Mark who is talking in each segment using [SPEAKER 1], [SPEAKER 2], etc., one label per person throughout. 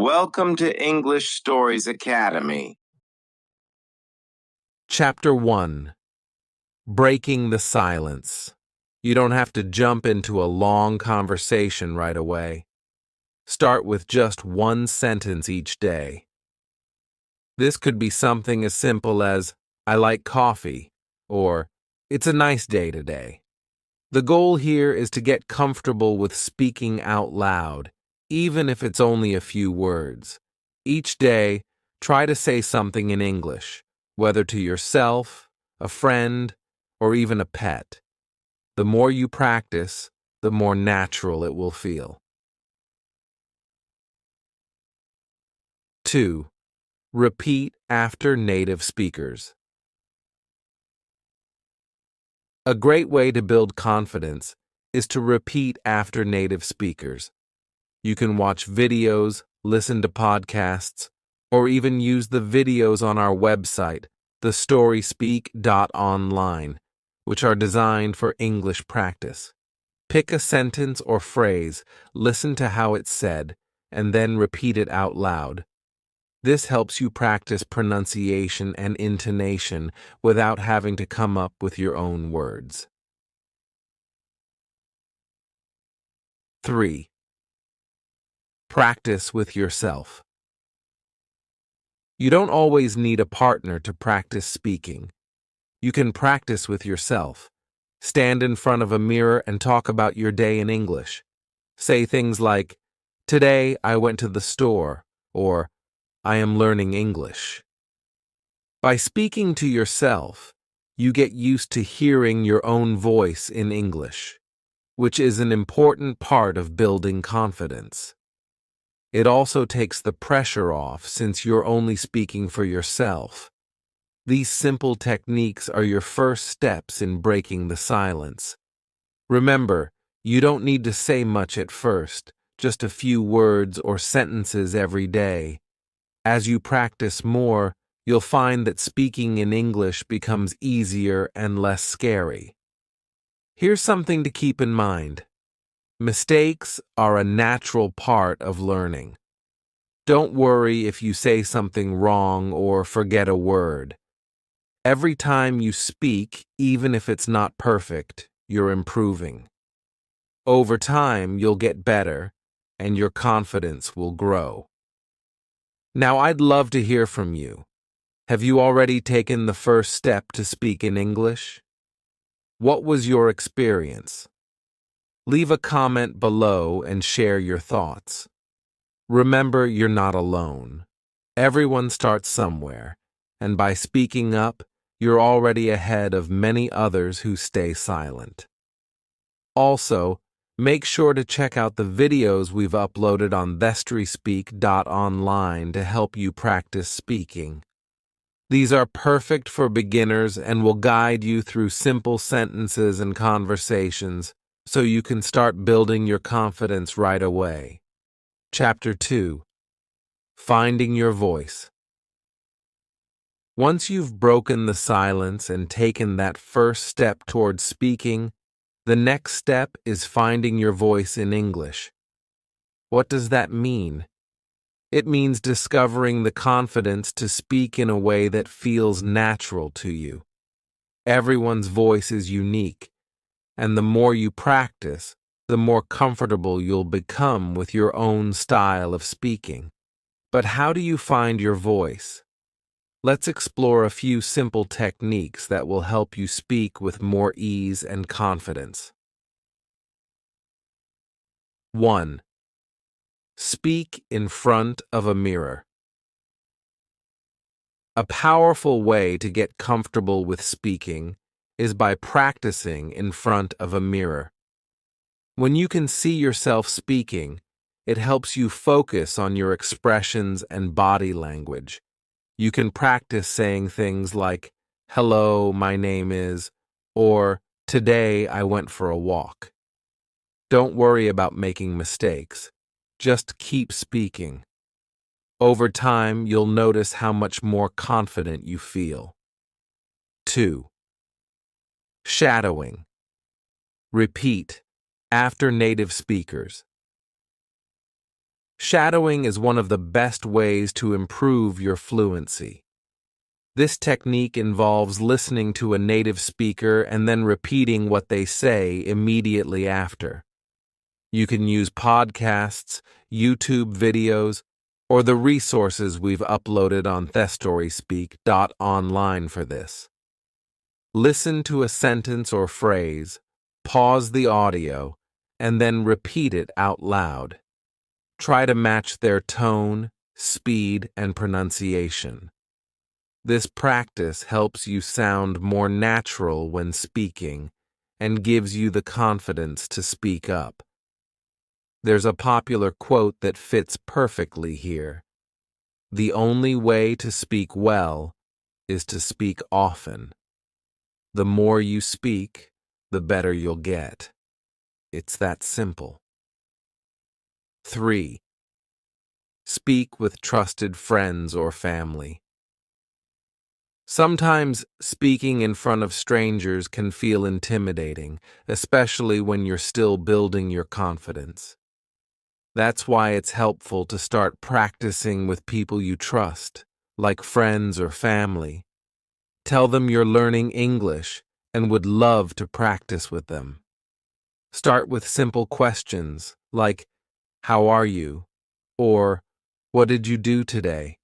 [SPEAKER 1] Welcome to English Stories Academy.
[SPEAKER 2] Chapter 1. Breaking the Silence. You don't have to jump into a long conversation right away. Start with just one sentence each day. This could be something as simple as, "I like coffee," or "It's a nice day today." The goal here is to get comfortable with speaking out loud, even if it's only a few words. Each day, try to say something in English, whether to yourself, a friend, or even a pet. The more you practice, the more natural it will feel. 2. Repeat after native speakers. A great way to build confidence is to repeat after native speakers. You can watch videos, listen to podcasts, or even use the videos on our website, thestoryspeak.online, which are designed for English practice. Pick a sentence or phrase, listen to how it's said, and then repeat it out loud. This helps you practice pronunciation and intonation without having to come up with your own words. 3. Practice with yourself. You don't always need a partner to practice speaking. You can practice with yourself. Stand in front of a mirror and talk about your day in English. Say things like, "Today I went to the store," or "I am learning English." By speaking to yourself, you get used to hearing your own voice in English, which is an important part of building confidence. It also takes the pressure off since you're only speaking for yourself. These simple techniques are your first steps in breaking the silence. Remember, you don't need to say much at first, just a few words or sentences every day. As you practice more, you'll find that speaking in English becomes easier and less scary. Here's something to keep in mind. Mistakes are a natural part of learning. Don't worry if you say something wrong or forget a word. Every time you speak, even if it's not perfect, you're improving. Over time, you'll get better, and your confidence will grow. Now, I'd love to hear from you. Have you already taken the first step to speak in English? What was your experience? Leave a comment below and share your thoughts. Remember, you're not alone. Everyone starts somewhere, and by speaking up, you're already ahead of many others who stay silent. Also, make sure to check out the videos we've uploaded on thestoryspeak.online to help you practice speaking. These are perfect for beginners and will guide you through simple sentences and conversations so you can start building your confidence right away. Chapter 2. Finding your voice. Once you've broken the silence and taken that first step towards speaking, the next step is finding your voice in English. What does that mean? It means discovering the confidence to speak in a way that feels natural to you. Everyone's voice is unique, and the more you practice, the more comfortable you'll become with your own style of speaking. But how do you find your voice? Let's explore a few simple techniques that will help you speak with more ease and confidence. 1. Speak in front of a mirror. A powerful way to get comfortable with speaking is by practicing in front of a mirror. When you can see yourself speaking, it helps you focus on your expressions and body language. You can practice saying things like, "Hello, my name is," or "Today I went for a walk." Don't worry about making mistakes. Just keep speaking. Over time, you'll notice how much more confident you feel. 2. Shadowing. Repeat after native speakers. Shadowing is one of the best ways to improve your fluency. This technique involves listening to a native speaker and then repeating what they say immediately after. You can use podcasts, YouTube videos, or the resources we've uploaded on thestoryspeak.online for this. Listen to a sentence or phrase, pause the audio, and then repeat it out loud. Try to match their tone, speed, and pronunciation. This practice helps you sound more natural when speaking and gives you the confidence to speak up. There's a popular quote that fits perfectly here. The only way to speak well is to speak often. The more you speak, the better you'll get. It's that simple. 3. Speak with trusted friends or family. Sometimes speaking in front of strangers can feel intimidating, especially when you're still building your confidence. That's why it's helpful to start practicing with people you trust, like friends or family. Tell them you're learning English and would love to practice with them. Start with simple questions like, "How are you?" or "What did you do today?"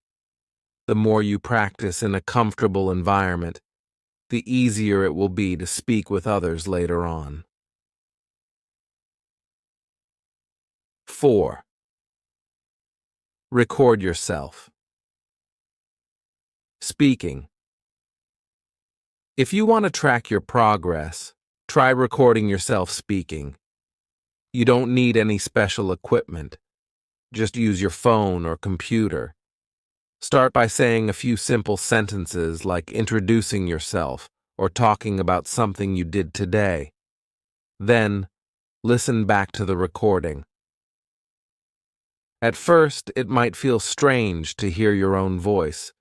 [SPEAKER 2] The more you practice in a comfortable environment, the easier it will be to speak with others later on. 4. Record yourself. Speaking. If you want to track your progress, try recording yourself speaking. You don't need any special equipment. Just use your phone or computer. Start by saying a few simple sentences like introducing yourself or talking about something you did today. Then, listen back to the recording. At first, it might feel strange to hear your own voice,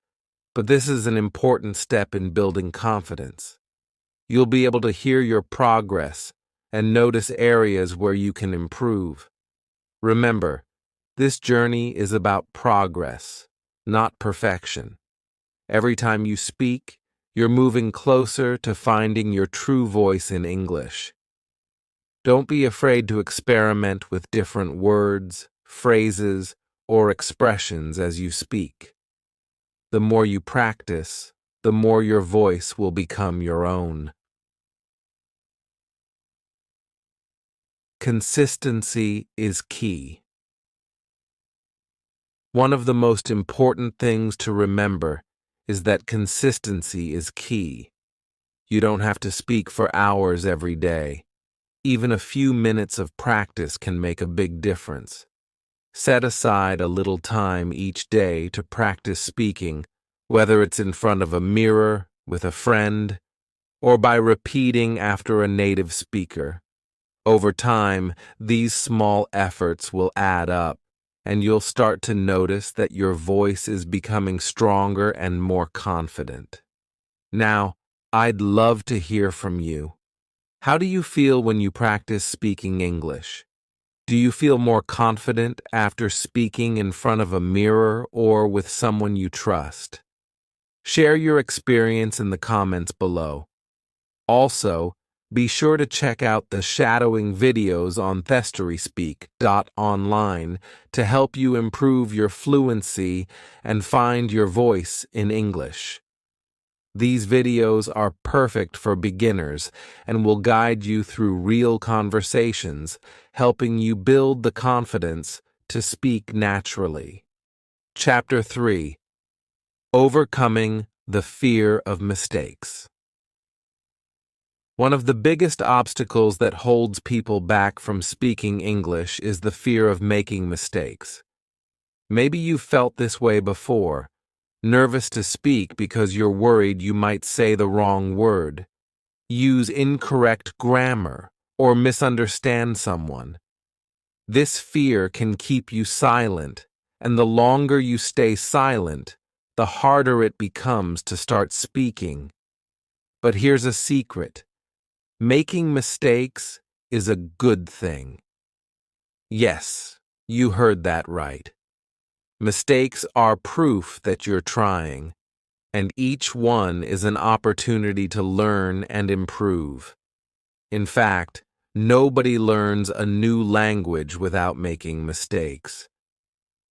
[SPEAKER 2] but this is an important step in building confidence. You'll be able to hear your progress and notice areas where you can improve. Remember, this journey is about progress, not perfection. Every time you speak, you're moving closer to finding your true voice in English. Don't be afraid to experiment with different words, phrases, or expressions as you speak. The more you practice, the more your voice will become your own. Consistency is key. One of the most important things to remember is that consistency is key. You don't have to speak for hours every day. Even a few minutes of practice can make a big difference. Set aside a little time each day to practice speaking, whether it's in front of a mirror, with a friend, or by repeating after a native speaker. Over time, these small efforts will add up, and you'll start to notice that your voice is becoming stronger and more confident. Now, I'd love to hear from you. How do you feel when you practice speaking English? Do you feel more confident after speaking in front of a mirror or with someone you trust? Share your experience in the comments below. Also, be sure to check out the shadowing videos on thestoryspeak.online to help you improve your fluency and find your voice in English. These videos are perfect for beginners and will guide you through real conversations, helping you build the confidence to speak naturally. Chapter 3: Overcoming the Fear of Mistakes. One of the biggest obstacles that holds people back from speaking English is the fear of making mistakes. Maybe you've felt this way before, nervous to speak because you're worried you might say the wrong word, use incorrect grammar, or misunderstand someone. This fear can keep you silent, and the longer you stay silent, the harder it becomes to start speaking. But here's a secret. Making mistakes is a good thing. Yes, You heard that right. Mistakes are proof that you're trying, and each one is an opportunity to learn and improve. In fact, nobody learns a new language without making mistakes.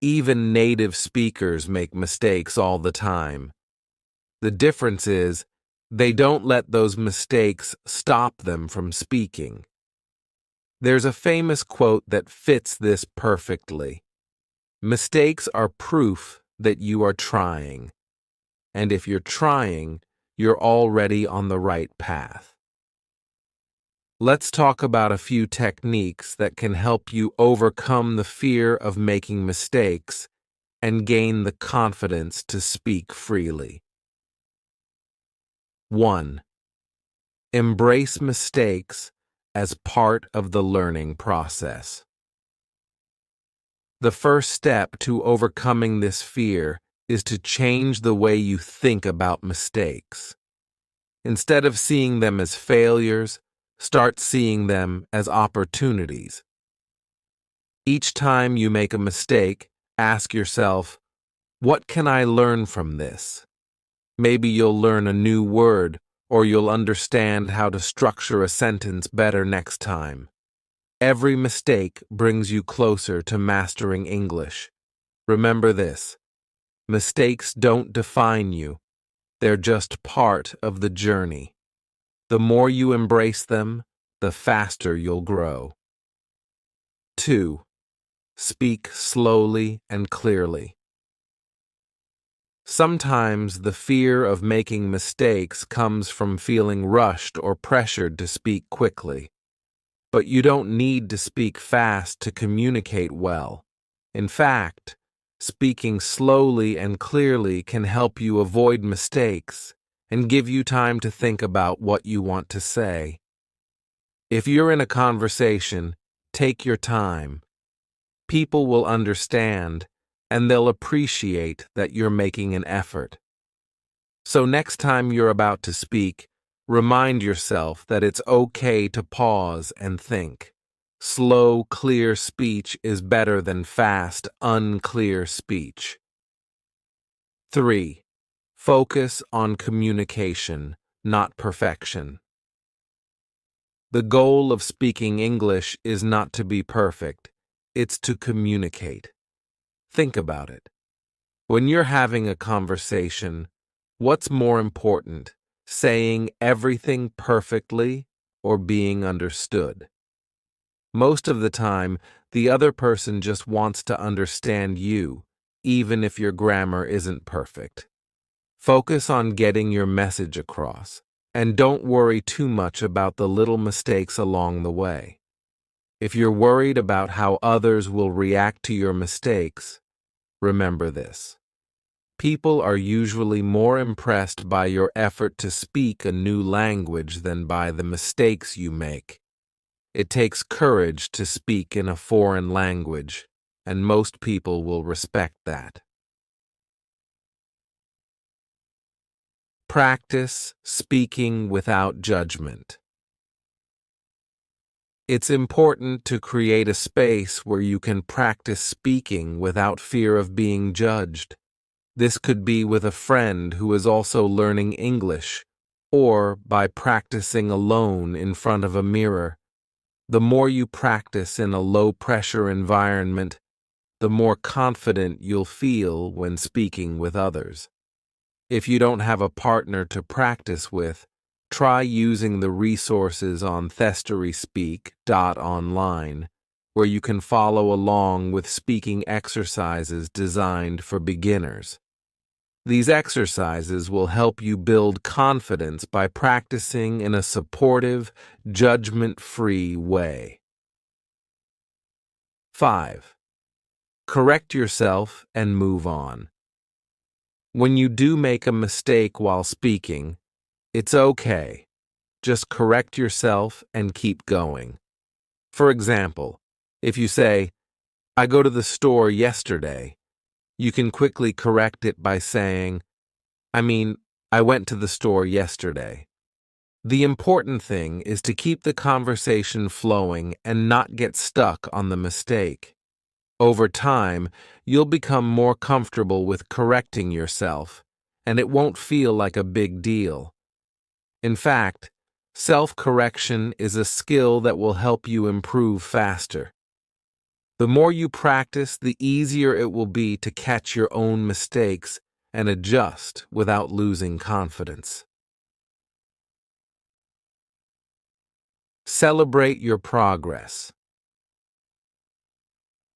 [SPEAKER 2] Even native speakers make mistakes all the time. The difference is, they don't let those mistakes stop them from speaking. There's a famous quote that fits this perfectly. Mistakes are proof that you are trying. And if you're trying, you're already on the right path. Let's talk about a few techniques that can help you overcome the fear of making mistakes and gain the confidence to speak freely. 1. Embrace mistakes as part of the learning process. The first step to overcoming this fear is to change the way you think about mistakes. Instead of seeing them as failures, start seeing them as opportunities. Each time you make a mistake, ask yourself, what can I learn from this? Maybe you'll learn a new word, or you'll understand how to structure a sentence better next time. Every mistake brings you closer to mastering English. Remember this: mistakes don't define you, they're just part of the journey. The more you embrace them, the faster you'll grow. 2. Speak slowly and clearly. Sometimes the fear of making mistakes comes from feeling rushed or pressured to speak quickly. But you don't need to speak fast to communicate well. In fact, speaking slowly and clearly can help you avoid mistakes and give you time to think about what you want to say. If you're in a conversation, take your time. People will understand, and they'll appreciate that you're making an effort. So next time you're about to speak, remind yourself that it's okay to pause and think. Slow, clear speech is better than fast, unclear speech. 3. Focus on communication, not perfection. The goal of speaking English is not to be perfect, it's to communicate. Think about it. When you're having a conversation, what's more important, saying everything perfectly or being understood? Most of the time, the other person just wants to understand you, even if your grammar isn't perfect. Focus on getting your message across, and don't worry too much about the little mistakes along the way. If you're worried about how others will react to your mistakes, remember this: people are usually more impressed by your effort to speak a new language than by the mistakes you make. It takes courage to speak in a foreign language, and most people will respect that. Practice speaking without judgment. It's important to create a space where you can practice speaking without fear of being judged. This could be with a friend who is also learning English, or by practicing alone in front of a mirror. The more you practice in a low-pressure environment, the more confident you'll feel when speaking with others. If you don't have a partner to practice with, try using the resources on thestoryspeak.online, where you can follow along with speaking exercises designed for beginners. These exercises will help you build confidence by practicing in a supportive, judgment-free way. 5. Correct yourself and move on. When you do make a mistake while speaking, it's okay. Just correct yourself and keep going. For example, if you say, "I go to the store yesterday," you can quickly correct it by saying, I went to the store yesterday. The important thing is to keep the conversation flowing and not get stuck on the mistake. Over time, you'll become more comfortable with correcting yourself, and it won't feel like a big deal. In fact, self-correction is a skill that will help you improve faster. The more you practice, the easier it will be to catch your own mistakes and adjust without losing confidence. Celebrate your progress.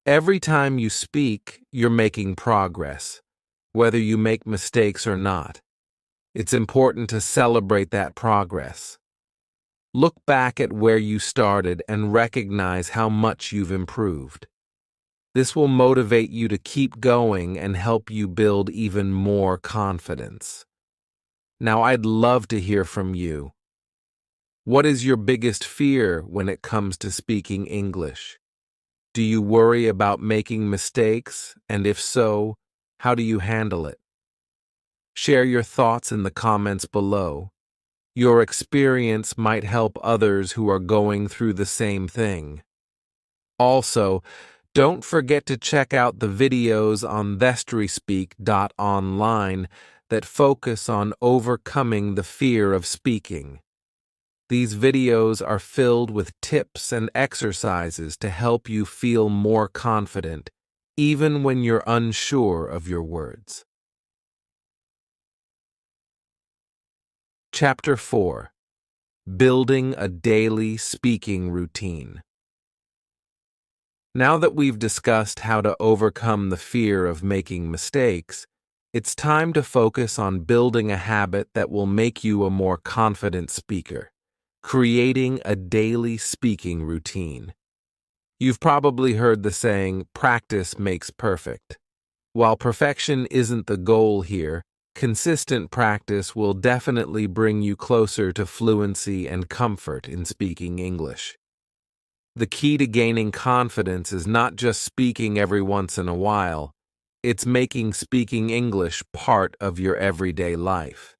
[SPEAKER 2] Every time you speak, you're making progress, whether you make mistakes or not. It's important to celebrate that progress. Look back at where you started and recognize how much you've improved. This will motivate you to keep going and help you build even more confidence. Now, I'd love to hear from you. What is your biggest fear when it comes to speaking English? Do you worry about making mistakes? And if so, how do you handle it? Share your thoughts in the comments below. Your experience might help others who are going through the same thing. Also, don't forget to check out the videos on thestoryspeak.online that focus on overcoming the fear of speaking. These videos are filled with tips and exercises to help you feel more confident, even when you're unsure of your words. Chapter 4. Building a Daily Speaking Routine. Now that we've discussed how to overcome the fear of making mistakes, it's time to focus on building a habit that will make you a more confident speaker, creating a daily speaking routine. You've probably heard the saying, practice makes perfect. While perfection isn't the goal here, consistent practice will definitely bring you closer to fluency and comfort in speaking English. The key to gaining confidence is not just speaking every once in a while, it's making speaking English part of your everyday life.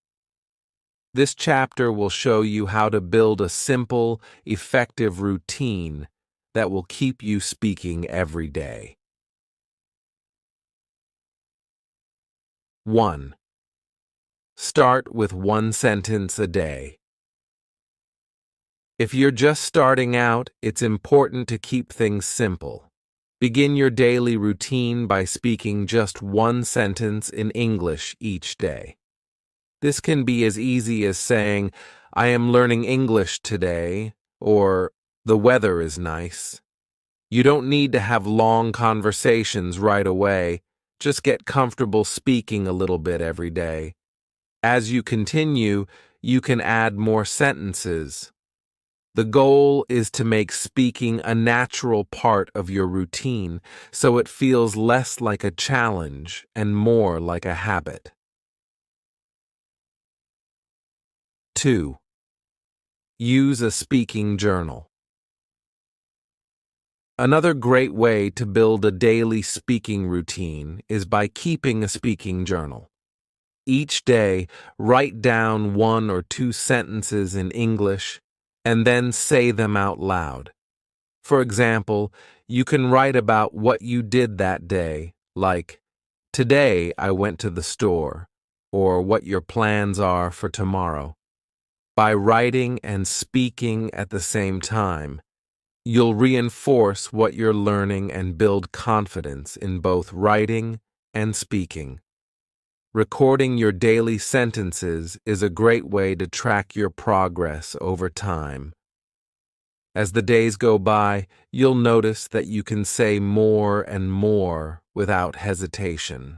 [SPEAKER 2] This chapter will show you how to build a simple, effective routine that will keep you speaking every day. 1. Start with one sentence a day. If you're just starting out, it's important to keep things simple. Begin your daily routine by speaking just one sentence in English each day. This can be as easy as saying, I am learning English today, or the weather is nice. You don't need to have long conversations right away. Just get comfortable speaking a little bit every day. As you continue, you can add more sentences. The goal is to make speaking a natural part of your routine, so it feels less like a challenge and more like a habit. 2. Use a speaking journal. Another great way to build a daily speaking routine is by keeping a speaking journal. Each day, write down 1 or 2 sentences in English and then say them out loud. For example, you can write about what you did that day, like, today I went to the store, or what your plans are for tomorrow. By writing and speaking at the same time, you'll reinforce what you're learning and build confidence in both writing and speaking. Recording your daily sentences is a great way to track your progress over time. As the days go by, you'll notice that you can say more and more without hesitation.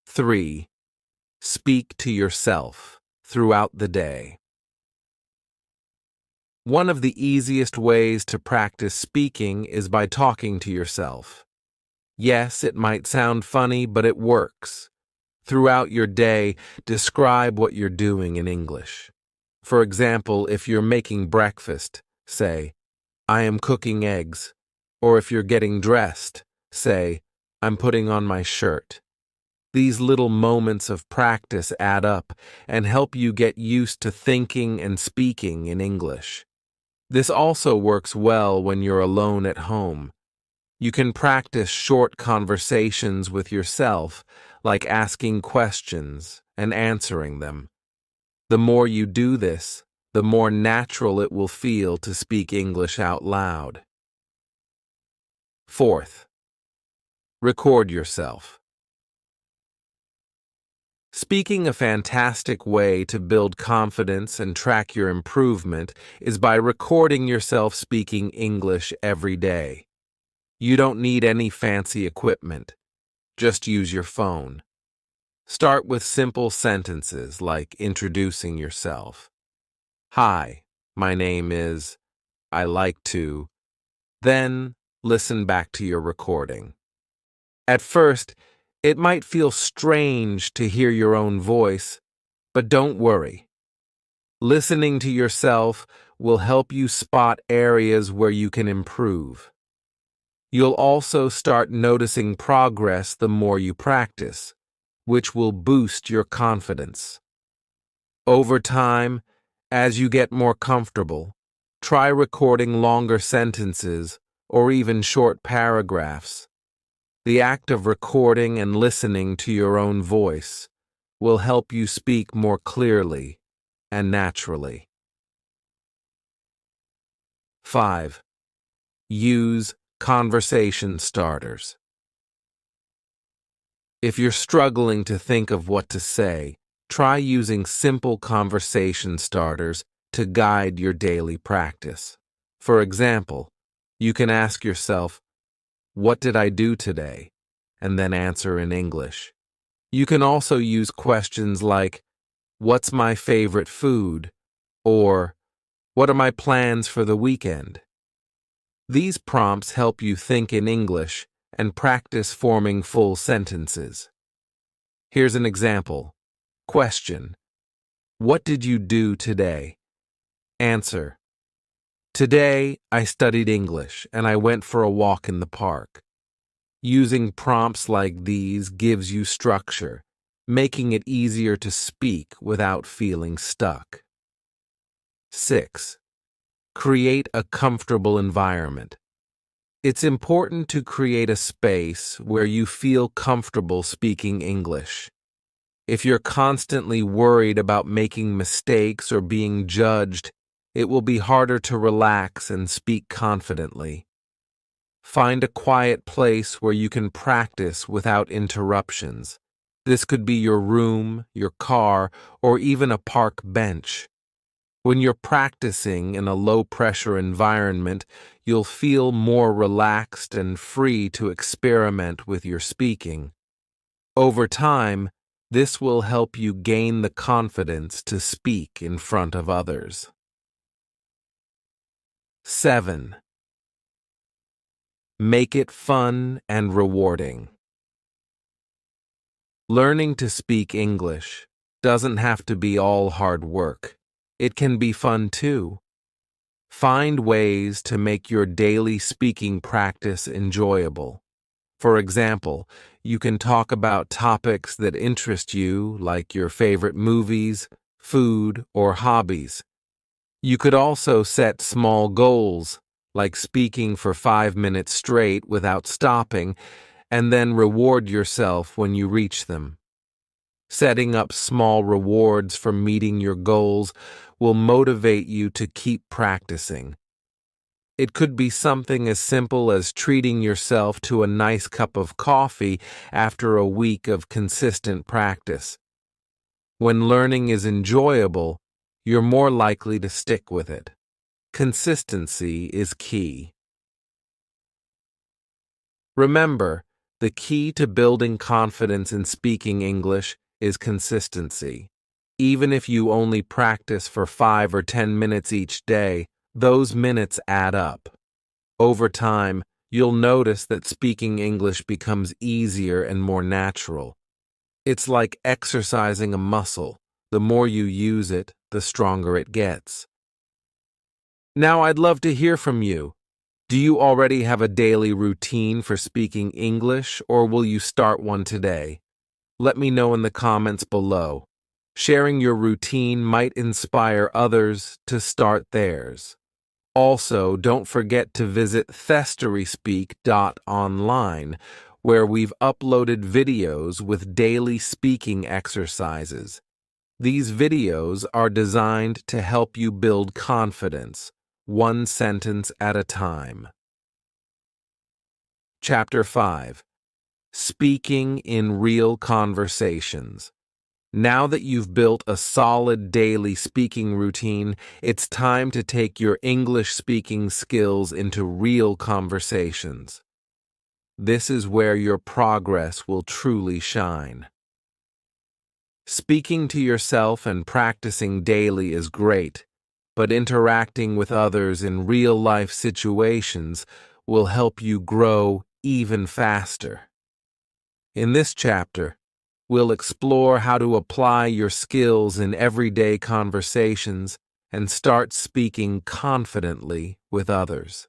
[SPEAKER 2] 3. Speak to yourself throughout the day. One of the easiest ways to practice speaking is by talking to yourself. Yes, it might sound funny, but it works. Throughout your day, describe what you're doing in English. For example, if you're making breakfast, say, I am cooking eggs. Or if you're getting dressed, say, I'm putting on my shirt. These little moments of practice add up and help you get used to thinking and speaking in English. This also works well when you're alone at home. You can practice short conversations with yourself, like asking questions and answering them. The more you do this, the more natural it will feel to speak English out loud. Fourth, record yourself. Speaking a fantastic way to build confidence and track your improvement is by recording yourself speaking English every day. You don't need any fancy equipment. Just use your phone. Start with simple sentences like introducing yourself. Hi, my name is, I like to. Then listen back to your recording. At first, it might feel strange to hear your own voice, but don't worry. Listening to yourself will help you spot areas where you can improve. You'll also start noticing progress the more you practice, which will boost your confidence. Over time, as you get more comfortable, try recording longer sentences or even short paragraphs. The act of recording and listening to your own voice will help you speak more clearly and naturally. 5. Use conversation starters. If you're struggling to think of what to say, try using simple conversation starters to guide your daily practice. For example, you can ask yourself, "What did I do today?" and then answer in English. You can also use questions like, "What's my favorite food?" or "What are my plans for the weekend?" These prompts help you think in English and practice forming full sentences. Here's an example. Question: What did you do today? Answer: Today, I studied English and I went for a walk in the park. Using prompts like these gives you structure, making it easier to speak without feeling stuck. 6. Create a comfortable environment. It's important to create a space where you feel comfortable speaking English. If you're constantly worried about making mistakes or being judged, it will be harder to relax and speak confidently. Find a quiet place where you can practice without interruptions. This could be your room, your car, or even a park bench. When you're practicing in a low-pressure environment, you'll feel more relaxed and free to experiment with your speaking. Over time, this will help you gain the confidence to speak in front of others. 7. Make it fun and rewarding. Learning to speak English doesn't have to be all hard work. It can be fun too. Find ways to make your daily speaking practice enjoyable. For example, you can talk about topics that interest you, like your favorite movies, food, or hobbies. You could also set small goals, like speaking for 5 minutes straight without stopping, and then reward yourself when you reach them. Setting up small rewards for meeting your goals will motivate you to keep practicing. It could be something as simple as treating yourself to a nice cup of coffee after a week of consistent practice. When learning is enjoyable, you're more likely to stick with it. Consistency is key. Remember, the key to building confidence in speaking English is consistency. Even if you only practice for 5 or 10 minutes each day, those minutes add up. Over time, you'll notice that speaking English becomes easier and more natural. It's like exercising a muscle. The more you use it, the stronger it gets. Now I'd love to hear from you. Do you already have a daily routine for speaking English, or will you start one today? Let me know in the comments below. Sharing your routine might inspire others to start theirs. Also, don't forget to visit thestoryspeak.online, where we've uploaded videos with daily speaking exercises. These videos are designed to help you build confidence, one sentence at a time. Chapter 5. Speaking in Real Conversations. Now that you've built a solid daily speaking routine, it's time to take your English speaking skills into real conversations. This is where your progress will truly shine. Speaking to yourself and practicing daily is great, but interacting with others in real-life situations will help you grow even faster. In this chapter, we'll explore how to apply your skills in everyday conversations and start speaking confidently with others.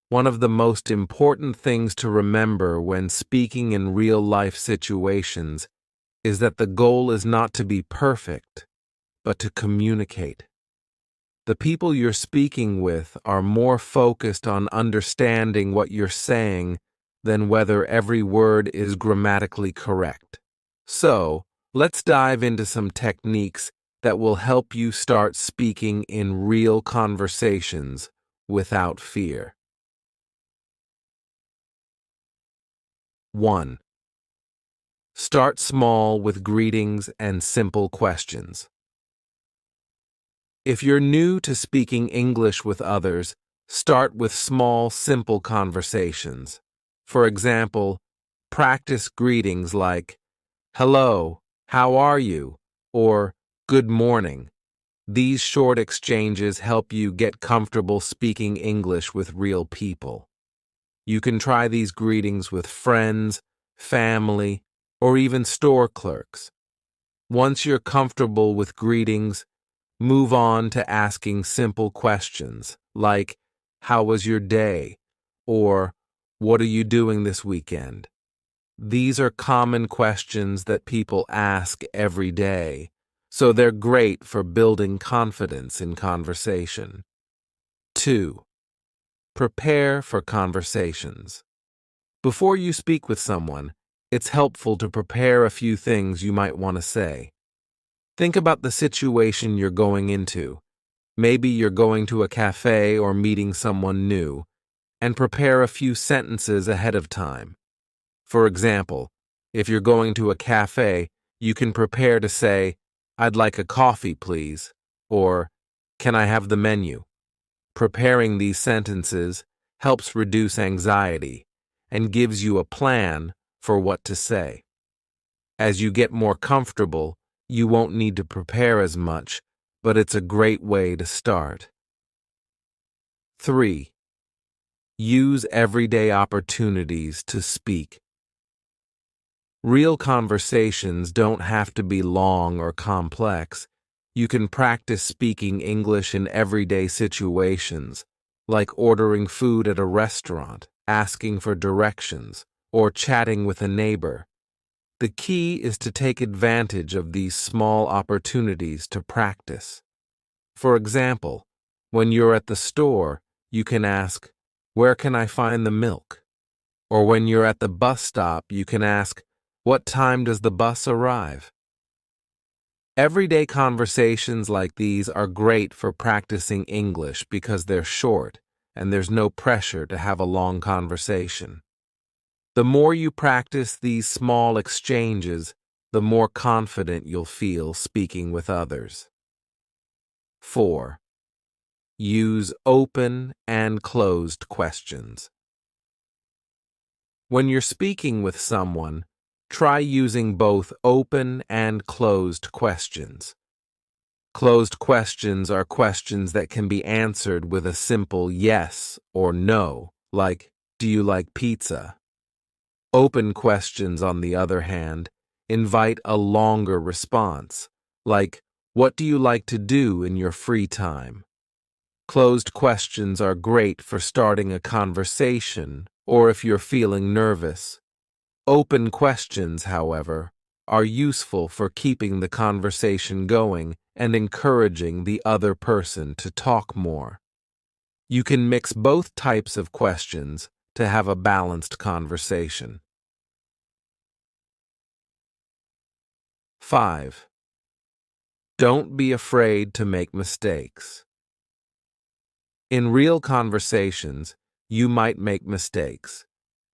[SPEAKER 2] One of the most important things to remember when speaking in real-life situations is that the goal is not to be perfect, but to communicate. The people you're speaking with are more focused on understanding what you're saying than whether every word is grammatically correct. So, let's dive into some techniques that will help you start speaking in real conversations without fear. 1. Start small with greetings and simple questions. If you're new to speaking English with others, start with small, simple conversations. For example, practice greetings like, "Hello, how are you?" or "Good morning." These short exchanges help you get comfortable speaking English with real people. You can try these greetings with friends, family, or even store clerks. Once you're comfortable with greetings, move on to asking simple questions like, "How was your day?" or "What are you doing this weekend?" These are common questions that people ask every day, so they're great for building confidence in conversation. 2. Prepare for conversations. Before you speak with someone, it's helpful to prepare a few things you might want to say. Think about the situation you're going into. Maybe you're going to a cafe or meeting someone new, and prepare a few sentences ahead of time. For example, if you're going to a cafe, you can prepare to say, "I'd like a coffee, please," or "Can I have the menu?" Preparing these sentences helps reduce anxiety and gives you a plan for what to say. As you get more comfortable, you won't need to prepare as much, but it's a great way to start. 3. Use everyday opportunities to speak. Real conversations don't have to be long or complex. You can practice speaking English in everyday situations, like ordering food at a restaurant, asking for directions, or chatting with a neighbor. The key is to take advantage of these small opportunities to practice. For example, when you're at the store, you can ask, "Where can I find the milk?" Or when you're at the bus stop, you can ask, "What time does the bus arrive?" Everyday conversations like these are great for practicing English because they're short and there's no pressure to have a long conversation. The more you practice these small exchanges, the more confident you'll feel speaking with others. 4. Use open and closed questions. When you're speaking with someone, try using both open and closed questions. Closed questions are questions that can be answered with a simple yes or no, like, "Do you like pizza?" Open questions, on the other hand, invite a longer response, like, "What do you like to do in your free time?" Closed questions are great for starting a conversation or if you're feeling nervous. Open questions, however, are useful for keeping the conversation going and encouraging the other person to talk more. You can mix both types of questions to have a balanced conversation. 5. Don't be afraid to make mistakes. In real conversations, you might make mistakes,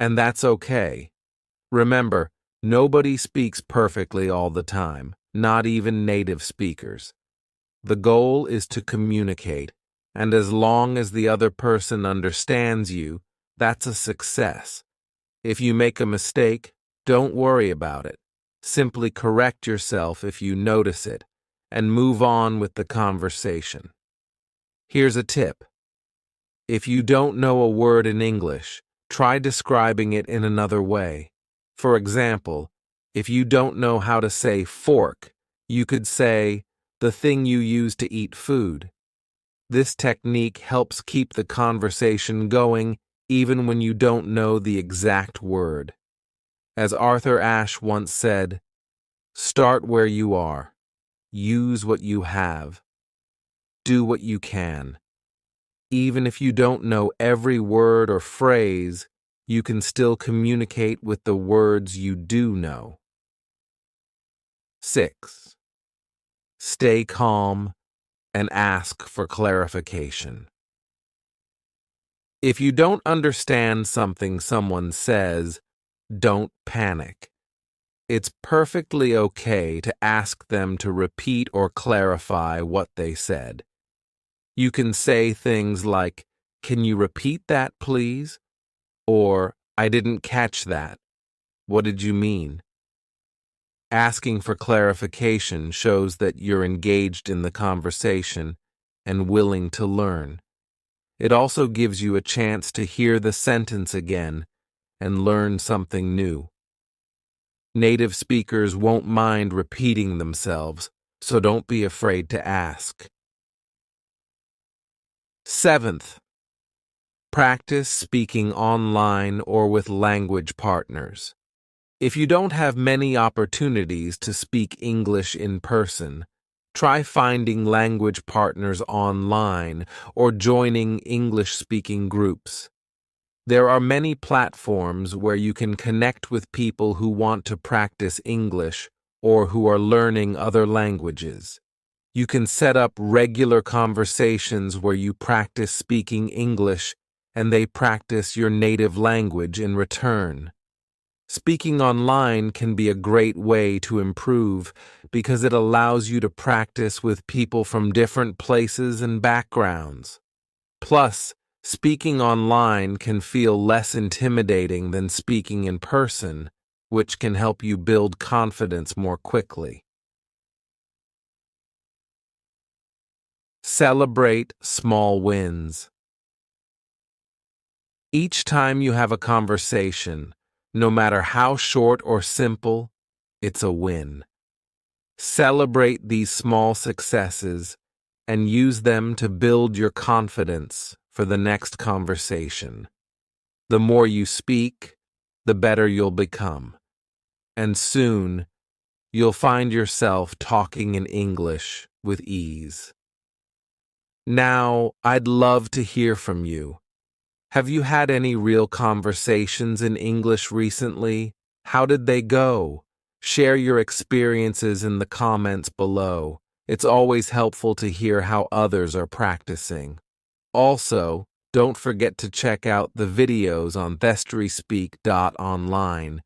[SPEAKER 2] and that's okay. Remember, nobody speaks perfectly all the time, not even native speakers. The goal is to communicate, and as long as the other person understands you, that's a success. If you make a mistake, don't worry about it. Simply correct yourself if you notice it, and move on with the conversation. Here's a tip. If you don't know a word in English, try describing it in another way. For example, if you don't know how to say fork, you could say, the thing you use to eat food. This technique helps keep the conversation going even when you don't know the exact word. As Arthur Ashe once said, start where you are. Use what you have. Do what you can. Even if you don't know every word or phrase, you can still communicate with the words you do know. 6. Stay calm and ask for clarification. If you don't understand something someone says, don't panic. It's perfectly okay to ask them to repeat or clarify what they said. You can say things like, "Can you repeat that, please?" Or, "I didn't catch that. What did you mean?" Asking for clarification shows that you're engaged in the conversation and willing to learn. It also gives you a chance to hear the sentence again and learn something new. Native speakers won't mind repeating themselves, so don't be afraid to ask. 7th, practice speaking online or with language partners. If you don't have many opportunities to speak English in person, try finding language partners online or joining English-speaking groups. There are many platforms where you can connect with people who want to practice English or who are learning other languages. You can set up regular conversations where you practice speaking English and they practice your native language in return. Speaking online can be a great way to improve because it allows you to practice with people from different places and backgrounds. Plus, speaking online can feel less intimidating than speaking in person, which can help you build confidence more quickly. Celebrate small wins. Each time you have a conversation, no matter how short or simple, it's a win. Celebrate these small successes and use them to build your confidence for the next conversation. The more you speak, the better you'll become. And soon, you'll find yourself talking in English with ease. Now, I'd love to hear from you. Have you had any real conversations in English recently? How did they go? Share your experiences in the comments below. It's always helpful to hear how others are practicing. Also, don't forget to check out the videos on thestryspeak.online,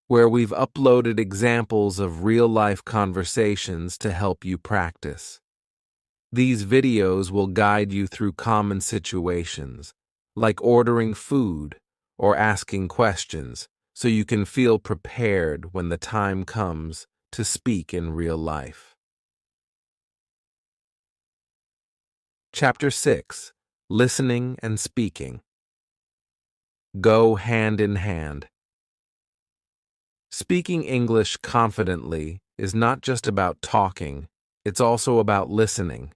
[SPEAKER 2] where we've uploaded examples of real-life conversations to help you practice. These videos will guide you through common situations, like ordering food or asking questions, so you can feel prepared when the time comes to speak in real life. Chapter 6. Listening and Speaking. Go hand in hand. Speaking English confidently is not just about talking, it's also about listening.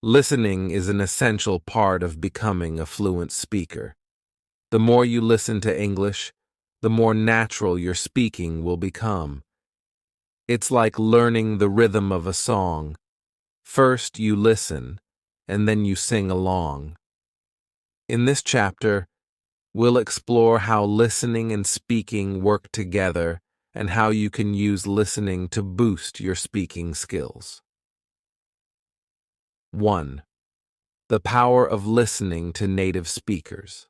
[SPEAKER 2] Listening is an essential part of becoming a fluent speaker. The more you listen to English, the more natural your speaking will become. It's like learning the rhythm of a song. First, you listen, and then you sing along. In this chapter, we'll explore how listening and speaking work together and how you can use listening to boost your speaking skills. 1. The power of listening to native speakers.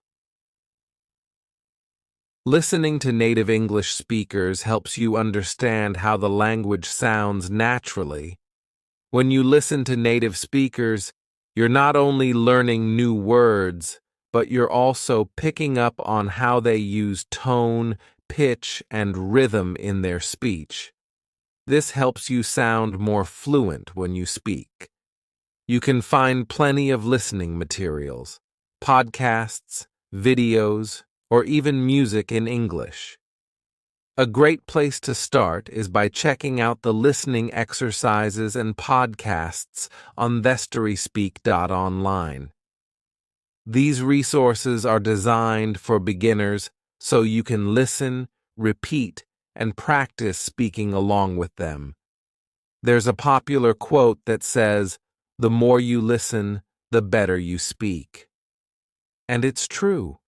[SPEAKER 2] Listening to native English speakers helps you understand how the language sounds naturally. When you listen to native speakers, you're not only learning new words, but you're also picking up on how they use tone, pitch, and rhythm in their speech. This helps you sound more fluent when you speak. You can find plenty of listening materials, podcasts, videos, or even music in English. A great place to start is by checking out the listening exercises and podcasts on thestoryspeak.online. These resources are designed for beginners so you can listen, repeat, and practice speaking along with them. There's a popular quote that says, "The more you listen, the better you speak." And it's true.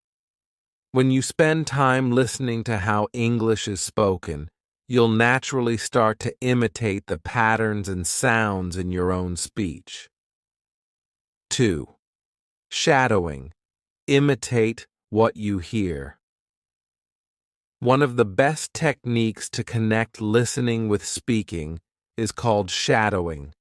[SPEAKER 2] When you spend time listening to how English is spoken, you'll naturally start to imitate the patterns and sounds in your own speech. 2. Shadowing. Imitate what you hear. One of the best techniques to connect listening with speaking is called shadowing.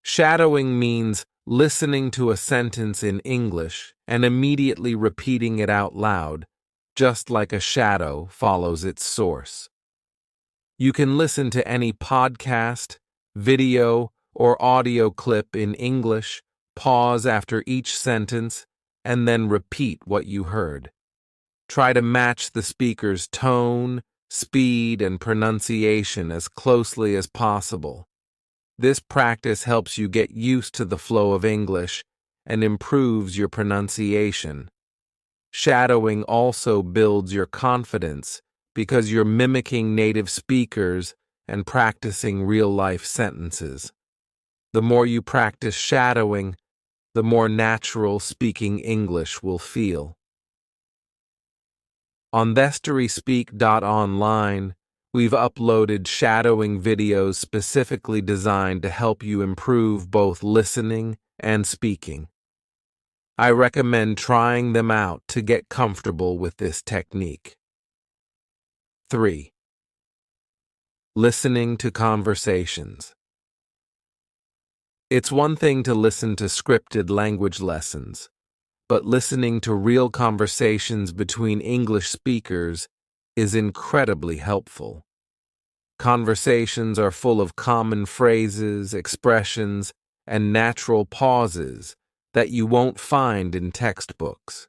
[SPEAKER 2] Shadowing means listening to a sentence in English and immediately repeating it out loud, just like a shadow follows its source. You can listen to any podcast, video, or audio clip in English, pause after each sentence, and then repeat what you heard. Try to match the speaker's tone, speed, and pronunciation as closely as possible. This practice helps you get used to the flow of English and improves your pronunciation. Shadowing also builds your confidence because you're mimicking native speakers and practicing real-life sentences. The more you practice shadowing, the more natural speaking English will feel. On thestoryspeak.online, we've uploaded shadowing videos specifically designed to help you improve both listening and speaking. I recommend trying them out to get comfortable with this technique. 3. Listening to conversations. It's one thing to listen to scripted language lessons, but listening to real conversations between English speakers is incredibly helpful. Conversations are full of common phrases, expressions, and natural pauses that you won't find in textbooks.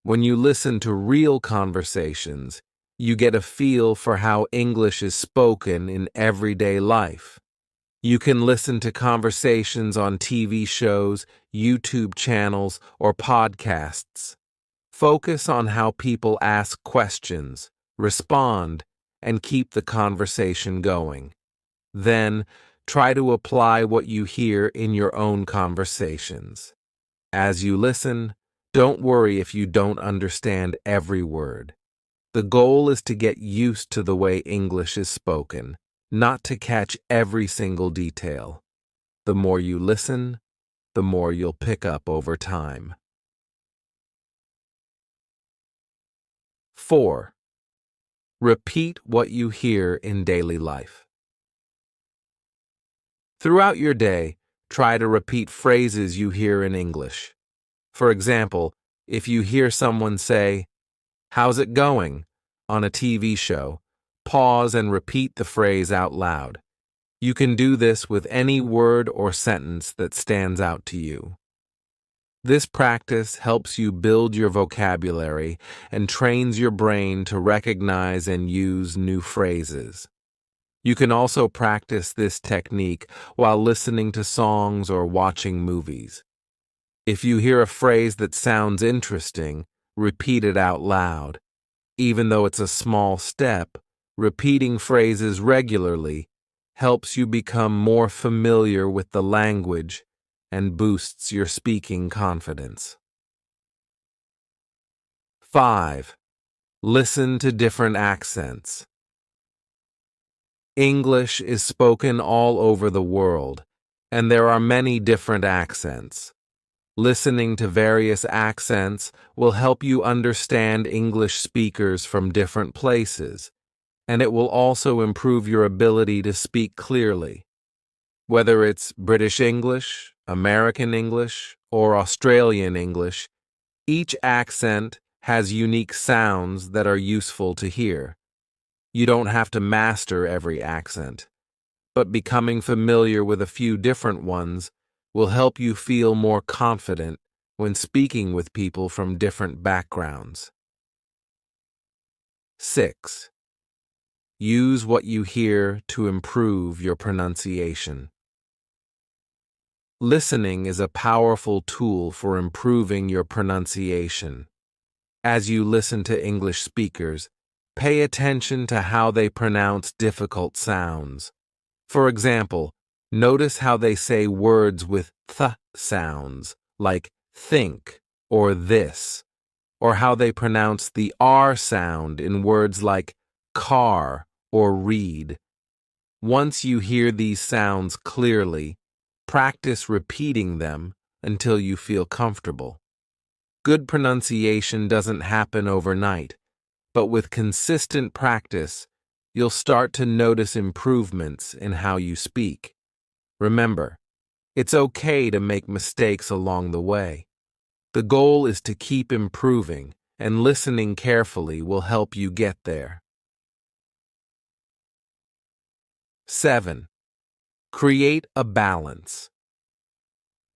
[SPEAKER 2] When you listen to real conversations, you get a feel for how English is spoken in everyday life. You can listen to conversations on TV shows, YouTube channels, or podcasts. Focus on how people ask questions, respond, and keep the conversation going. Then, try to apply what you hear in your own conversations. As you listen, don't worry if you don't understand every word. The goal is to get used to the way English is spoken, not to catch every single detail. The more you listen, the more you'll pick up over time. 4. Repeat what you hear in daily life. Throughout your day, try to repeat phrases you hear in English. For example, if you hear someone say, "How's it going?" on a TV show, pause and repeat the phrase out loud. You can do this with any word or sentence that stands out to you. This practice helps you build your vocabulary and trains your brain to recognize and use new phrases. You can also practice this technique while listening to songs or watching movies. If you hear a phrase that sounds interesting, repeat it out loud. Even though it's a small step, repeating phrases regularly helps you become more familiar with the language and boosts your speaking confidence. 5. Listen to different accents. English is spoken all over the world, and there are many different accents. Listening to various accents will help you understand English speakers from different places, and it will also improve your ability to speak clearly. Whether it's British English, American English, or Australian English, each accent has unique sounds that are useful to hear. You don't have to master every accent, but becoming familiar with a few different ones will help you feel more confident when speaking with people from different backgrounds. 6. Use what you hear to improve your pronunciation. Listening is a powerful tool for improving your pronunciation. As you listen to English speakers, pay attention to how they pronounce difficult sounds. For example, notice how they say words with th sounds, like think or this, or how they pronounce the R sound in words like car or read. Once you hear these sounds clearly, practice repeating them until you feel comfortable. Good pronunciation doesn't happen overnight, but with consistent practice, you'll start to notice improvements in how you speak. Remember, it's okay to make mistakes along the way. The goal is to keep improving, and listening carefully will help you get there. 7. Create a balance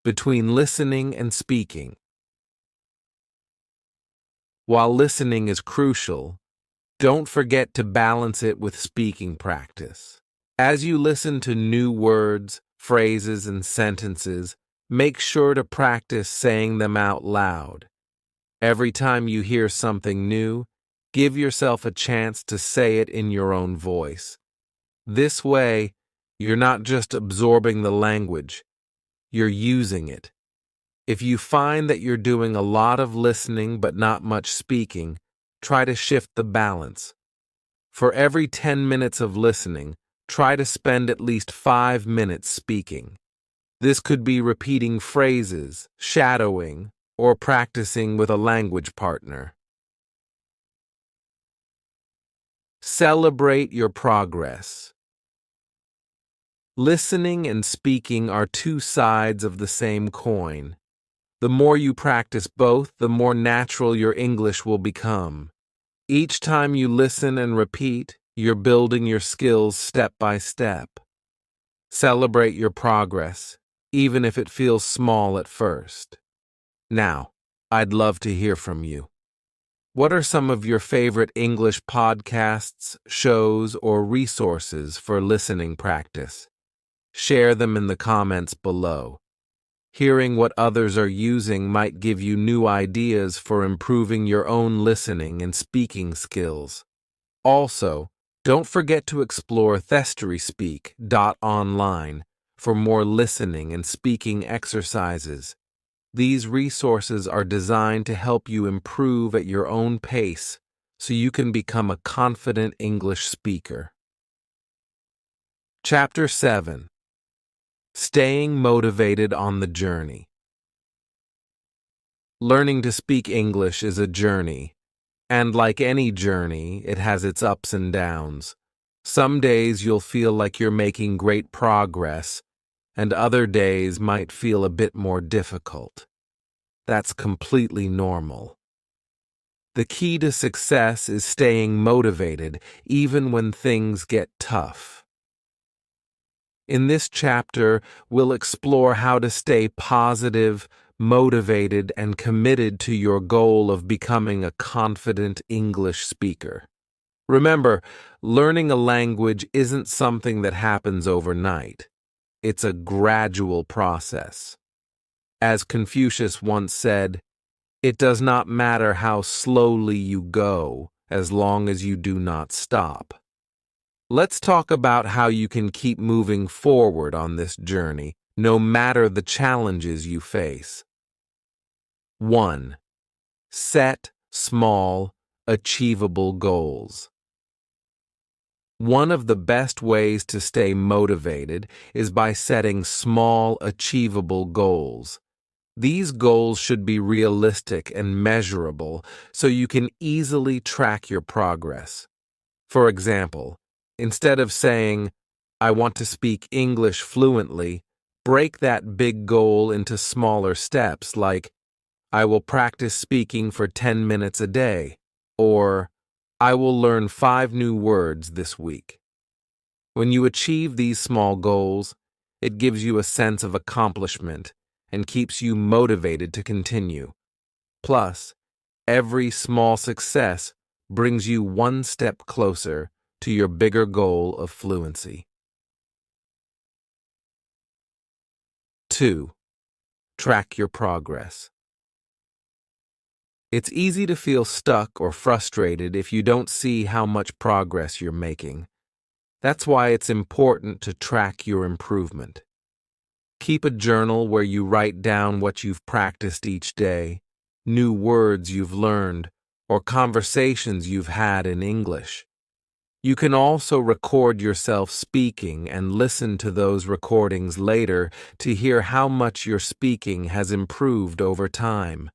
[SPEAKER 2] between listening and speaking. While listening is crucial, don't forget to balance it with speaking practice. As you listen to new words, phrases, and sentences, make sure to practice saying them out loud. Every time you hear something new, give yourself a chance to say it in your own voice. This way, you're not just absorbing the language, you're using it. If you find that you're doing a lot of listening but not much speaking, try to shift the balance. For every 10 minutes of listening, try to spend at least 5 minutes speaking. This could be repeating phrases, shadowing, or practicing with a language partner. Celebrate your progress. Listening and speaking are two sides of the same coin. The more you practice both, the more natural your English will become. Each time you listen and repeat, you're building your skills step by step. Celebrate your progress, even if it feels small at first. Now, I'd love to hear from you. What are some of your favorite English podcasts, shows, or resources for listening practice? Share them in the comments below. Hearing what others are using might give you new ideas for improving your own listening and speaking skills. Also, don't forget to explore thestoryspeak.online for more listening and speaking exercises. These resources are designed to help you improve at your own pace so you can become a confident English speaker. Chapter 7. Staying motivated on the journey. Learning to speak English is a journey, and like any journey, it has its ups and downs. Some days you'll feel like you're making great progress, and other days might feel a bit more difficult. That's completely normal. The key to success is staying motivated even when things get tough. In this chapter, we'll explore how to stay positive, motivated, and committed to your goal of becoming a confident English speaker. Remember, learning a language isn't something that happens overnight. It's a gradual process. As Confucius once said, "It does not matter how slowly you go, as long as you do not stop." Let's talk about how you can keep moving forward on this journey, no matter the challenges you face. 1. Set small, achievable goals. One of the best ways to stay motivated is by setting small, achievable goals. These goals should be realistic and measurable so you can easily track your progress. For example, instead of saying, "I want to speak English fluently," break that big goal into smaller steps like, "I will practice speaking for 10 minutes a day," or "I will learn 5 new words this week." When you achieve these small goals, it gives you a sense of accomplishment and keeps you motivated to continue. Plus, every small success brings you one step closer to your bigger goal of fluency. 2. Track your progress. It's easy to feel stuck or frustrated if you don't see how much progress you're making. That's why it's important to track your improvement. Keep a journal where you write down what you've practiced each day, new words you've learned, or conversations you've had in English. You can also record yourself speaking and listen to those recordings later to hear how much your speaking has improved over time.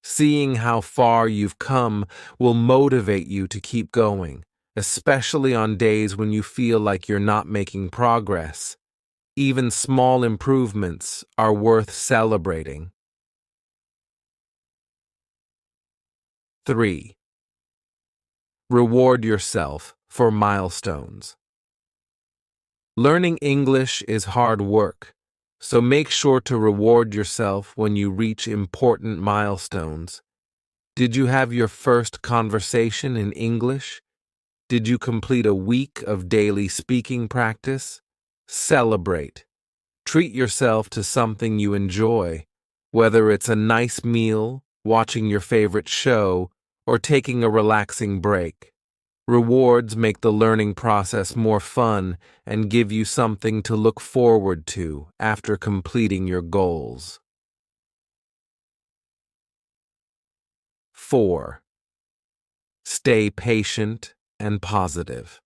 [SPEAKER 2] Seeing how far you've come will motivate you to keep going, especially on days when you feel like you're not making progress. Even small improvements are worth celebrating. 3. Reward yourself for milestones. Learning English is hard work, so make sure to reward yourself when you reach important milestones. Did you have your first conversation in English? Did you complete a week of daily speaking practice? Celebrate. Treat yourself to something you enjoy, whether it's a nice meal, watching your favorite show, or taking a relaxing break. Rewards make the learning process more fun and give you something to look forward to after completing your goals. 4. Stay patient and positive.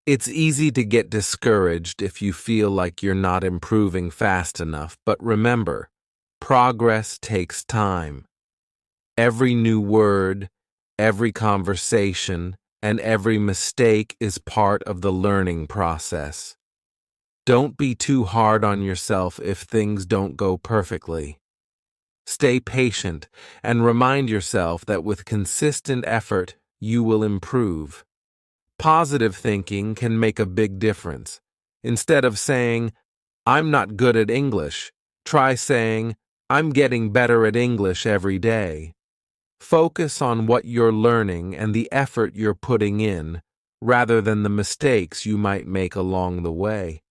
[SPEAKER 2] It's easy to get discouraged if you feel like you're not improving fast enough, but remember, progress takes time. Every new word, every conversation, and every mistake is part of the learning process. Don't be too hard on yourself if things don't go perfectly. Stay patient and remind yourself that with consistent effort, you will improve. Positive thinking can make a big difference. Instead of saying, "I'm not good at English," try saying, "I'm getting better at English every day." Focus on what you're learning and the effort you're putting in, rather than the mistakes you might make along the way.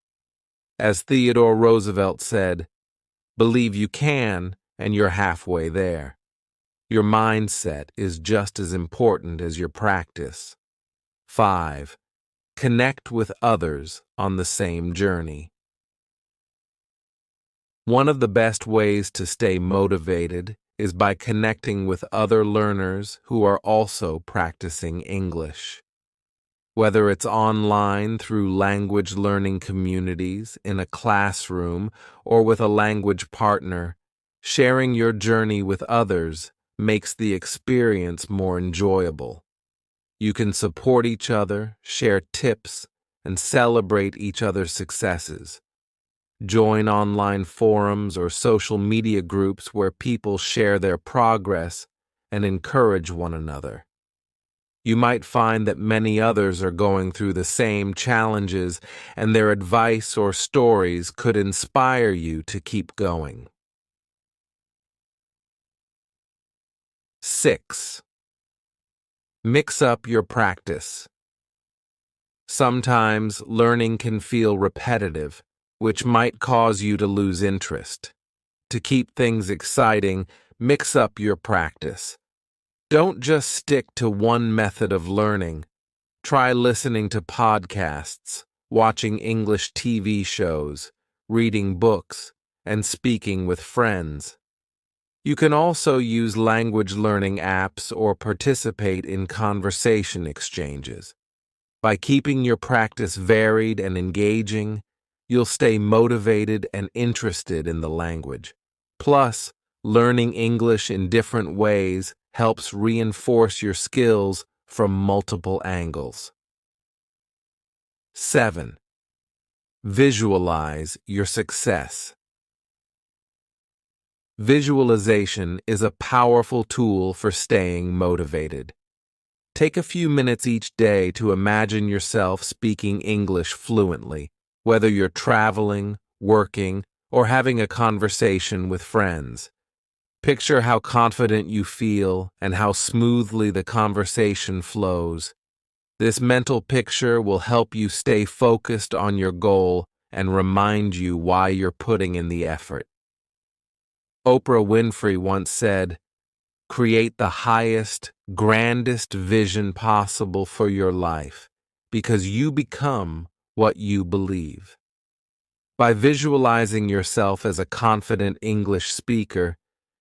[SPEAKER 2] As Theodore Roosevelt said, "Believe you can, and you're halfway there." Your mindset is just as important as your practice. 5. Connect with others on the same journey. One of the best ways to stay motivated is by connecting with other learners who are also practicing English. Whether it's online through language learning communities, in a classroom, or with a language partner, sharing your journey with others makes the experience more enjoyable. You can support each other, share tips, and celebrate each other's successes. Join online forums or social media groups where people share their progress and encourage one another. You might find that many others are going through the same challenges, and their advice or stories could inspire you to keep going. 6. Mix up your practice. Sometimes learning can feel repetitive, which might cause you to lose interest. To keep things exciting, mix up your practice. Don't just stick to one method of learning. Try listening to podcasts, watching English TV shows, reading books, and speaking with friends. You can also use language learning apps or participate in conversation exchanges. By keeping your practice varied and engaging, you'll stay motivated and interested in the language. Plus, learning English in different ways helps reinforce your skills from multiple angles. 7. Visualize your success. Visualization is a powerful tool for staying motivated. Take a few minutes each day to imagine yourself speaking English fluently, whether you're traveling, working, or having a conversation with friends. Picture how confident you feel and how smoothly the conversation flows. This mental picture will help you stay focused on your goal and remind you why you're putting in the effort. Oprah Winfrey once said, "Create the highest, grandest vision possible for your life, because you become what you believe." By visualizing yourself as a confident English speaker,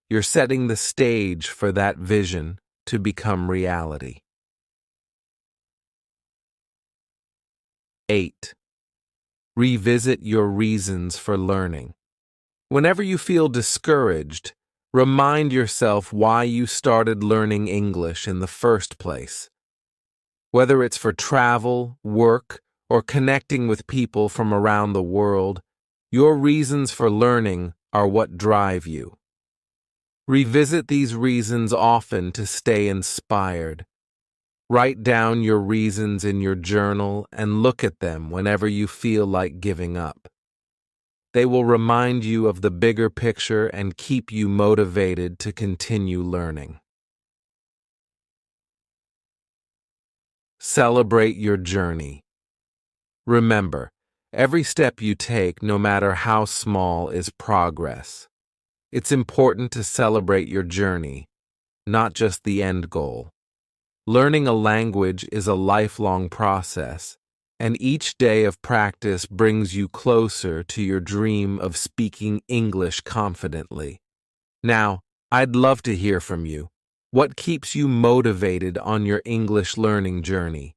[SPEAKER 2] you're setting the stage for that vision to become reality. 8. Revisit your reasons for learning. Whenever you feel discouraged, remind yourself why you started learning English in the first place. Whether it's for travel, work, or connecting with people from around the world, your reasons for learning are what drive you. Revisit these reasons often to stay inspired. Write down your reasons in your journal and look at them whenever you feel like giving up. They will remind you of the bigger picture and keep you motivated to continue learning. Celebrate your journey. Remember, every step you take, no matter how small, is progress. It's important to celebrate your journey, not just the end goal. Learning a language is a lifelong process, and each day of practice brings you closer to your dream of speaking English confidently. Now, I'd love to hear from you. What keeps you motivated on your English learning journey?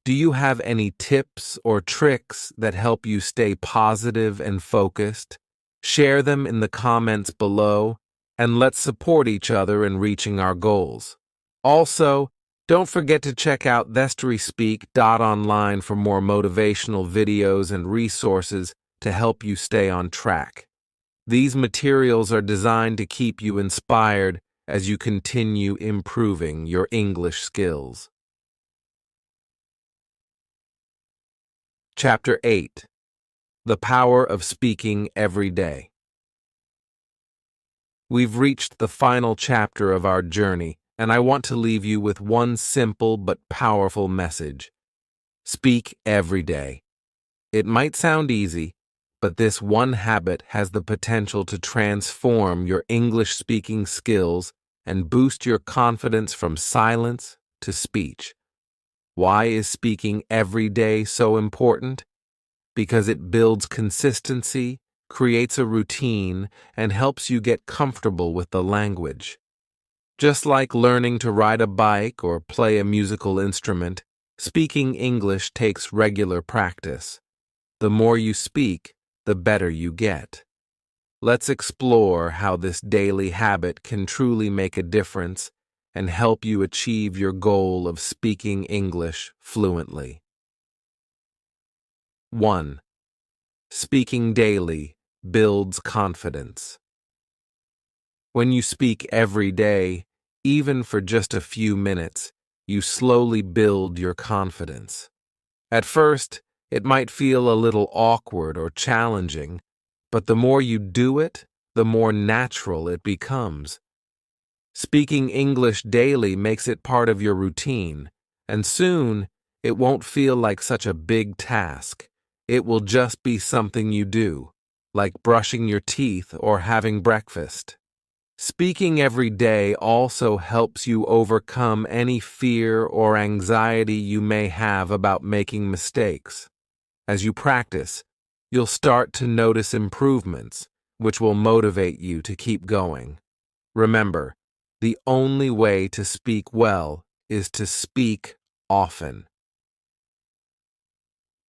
[SPEAKER 2] Do you have any tips or tricks that help you stay positive and focused? Share them in the comments below, and let's support each other in reaching our goals. Also, don't forget to check out thestoryspeak.online for more motivational videos and resources to help you stay on track. These materials are designed to keep you inspired as you continue improving your English skills. Chapter 8. The Power of Speaking Every Day. We've reached the final chapter of our journey, and I want to leave you with one simple but powerful message. Speak every day. It might sound easy, but this one habit has the potential to transform your English speaking skills and boost your confidence from silence to speech. Why is speaking every day so important? Because it builds consistency, creates a routine, and helps you get comfortable with the language. Just like learning to ride a bike or play a musical instrument, speaking English takes regular practice. The more you speak, the better you get. Let's explore how this daily habit can truly make a difference and help you achieve your goal of speaking English fluently. 1. Speaking daily builds confidence. When you speak every day, even for just a few minutes, you slowly build your confidence. At first, it might feel a little awkward or challenging, but the more you do it, the more natural it becomes. Speaking English daily makes it part of your routine, and soon it won't feel like such a big task. It will just be something you do, like brushing your teeth or having breakfast. Speaking every day also helps you overcome any fear or anxiety you may have about making mistakes. As you practice, you'll start to notice improvements, which will motivate you to keep going. Remember, the only way to speak well is to speak often.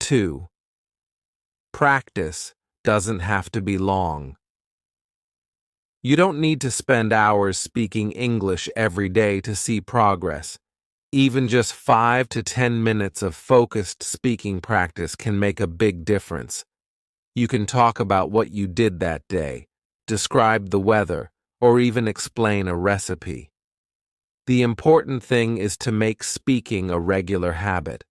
[SPEAKER 2] 2. Practice doesn't have to be long. You don't need to spend hours speaking English every day to see progress. Even just 5 to 10 minutes of focused speaking practice can make a big difference. You can talk about what you did that day, describe the weather, or even explain a recipe. The important thing is to make speaking a regular habit.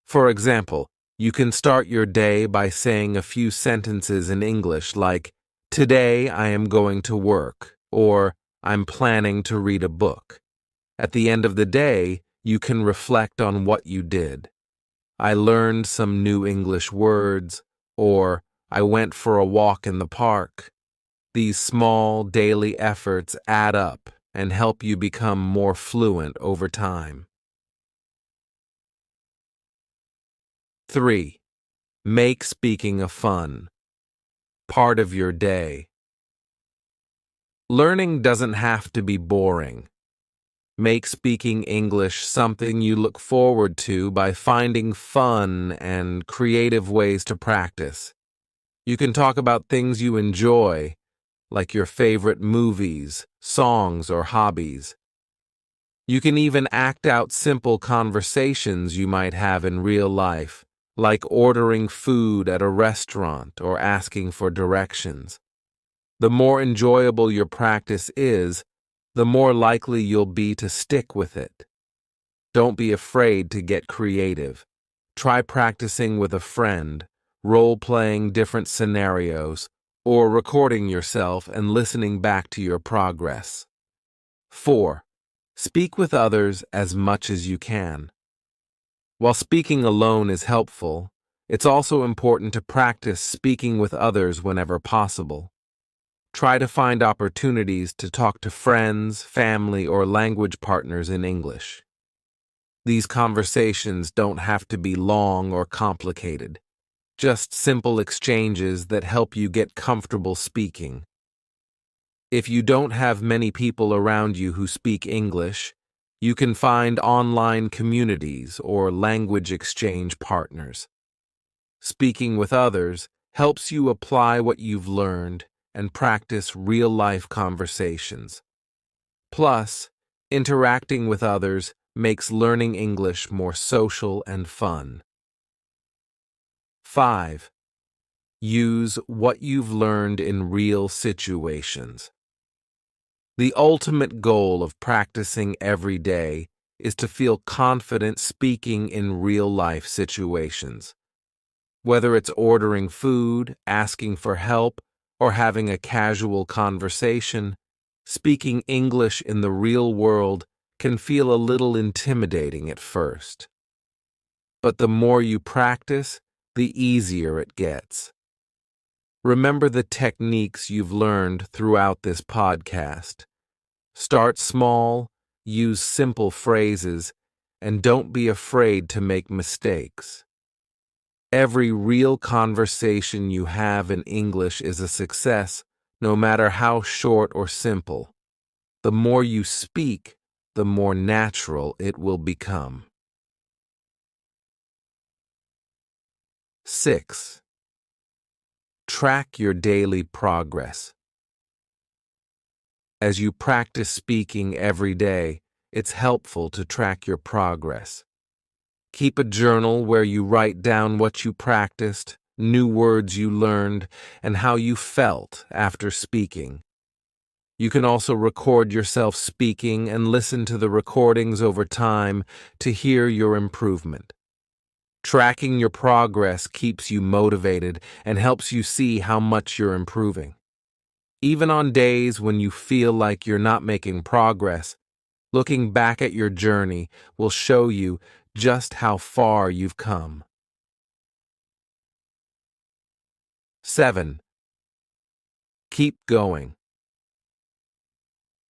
[SPEAKER 2] For example, you can start your day by saying a few sentences in English like, "Today I am going to work," or "I'm planning to read a book." At the end of the day, you can reflect on what you did. "I learned some new English words," or "I went for a walk in the park." These small daily efforts add up and help you become more fluent over time. 3. Make speaking a fun part of your day. Learning doesn't have to be boring. Make speaking English something you look forward to by finding fun and creative ways to practice. You can talk about things you enjoy, like your favorite movies, songs, or hobbies. You can even act out simple conversations you might have in real life, like ordering food at a restaurant or asking for directions. The more enjoyable your practice is, the more likely you'll be to stick with it. Don't be afraid to get creative. Try practicing with a friend, role-playing different scenarios, or recording yourself and listening back to your progress. 4. Speak with others as much as you can. While speaking alone is helpful, it's also important to practice speaking with others whenever possible. Try to find opportunities to talk to friends, family, or language partners in English. These conversations don't have to be long or complicated, just simple exchanges that help you get comfortable speaking. If you don't have many people around you who speak English, you can find online communities or language exchange partners. Speaking with others helps you apply what you've learned and practice real-life conversations. Plus, interacting with others makes learning English more social and fun. 5. Use what you've learned in real situations. The ultimate goal of practicing every day is to feel confident speaking in real-life situations. Whether it's ordering food, asking for help, or having a casual conversation, speaking English in the real world can feel a little intimidating at first. But the more you practice, the easier it gets. Remember the techniques you've learned throughout this podcast. Start small, use simple phrases, and don't be afraid to make mistakes. Every real conversation you have in English is a success, no matter how short or simple. The more you speak, the more natural it will become. 6. Track your daily progress. As you practice speaking every day, it's helpful to track your progress. Keep a journal where you write down what you practiced, new words you learned, and how you felt after speaking. You can also record yourself speaking and listen to the recordings over time to hear your improvement. Tracking your progress keeps you motivated and helps you see how much you're improving. Even on days when you feel like you're not making progress, looking back at your journey will show you just how far you've come. 7. Keep going.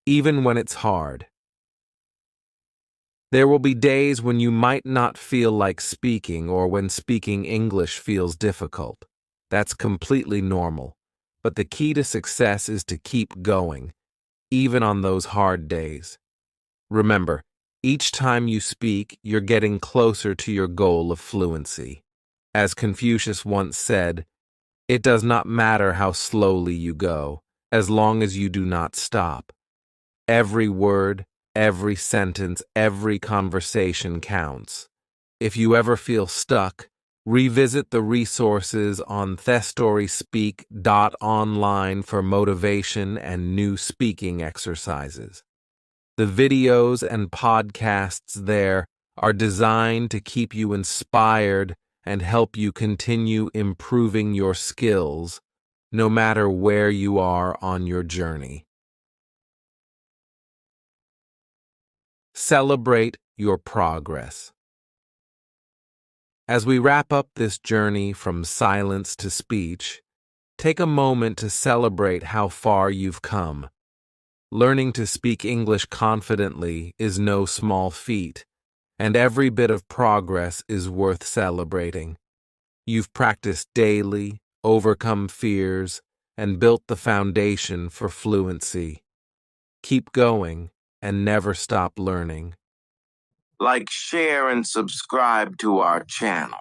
[SPEAKER 2] even when it's hard. There will be days when you might not feel like speaking or when speaking English feels difficult. That's completely normal. But the key to success is to keep going, even on those hard days. Remember, each time you speak, you're getting closer to your goal of fluency. As Confucius once said, it does not matter how slowly you go, as long as you do not stop. Every word, every sentence, every conversation counts. If you ever feel stuck, revisit the resources on thestoryspeak.online for motivation and new speaking exercises. The videos and podcasts there are designed to keep you inspired and help you continue improving your skills, no matter where you are on your journey. Celebrate your progress. As we wrap up this journey from silence to speech, take a moment to celebrate how far you've come. Learning to speak English confidently is no small feat, and every bit of progress is worth celebrating. You've practiced daily, overcome fears, and built the foundation for fluency. Keep going and never stop learning.
[SPEAKER 1] Like, share, and subscribe to our channel.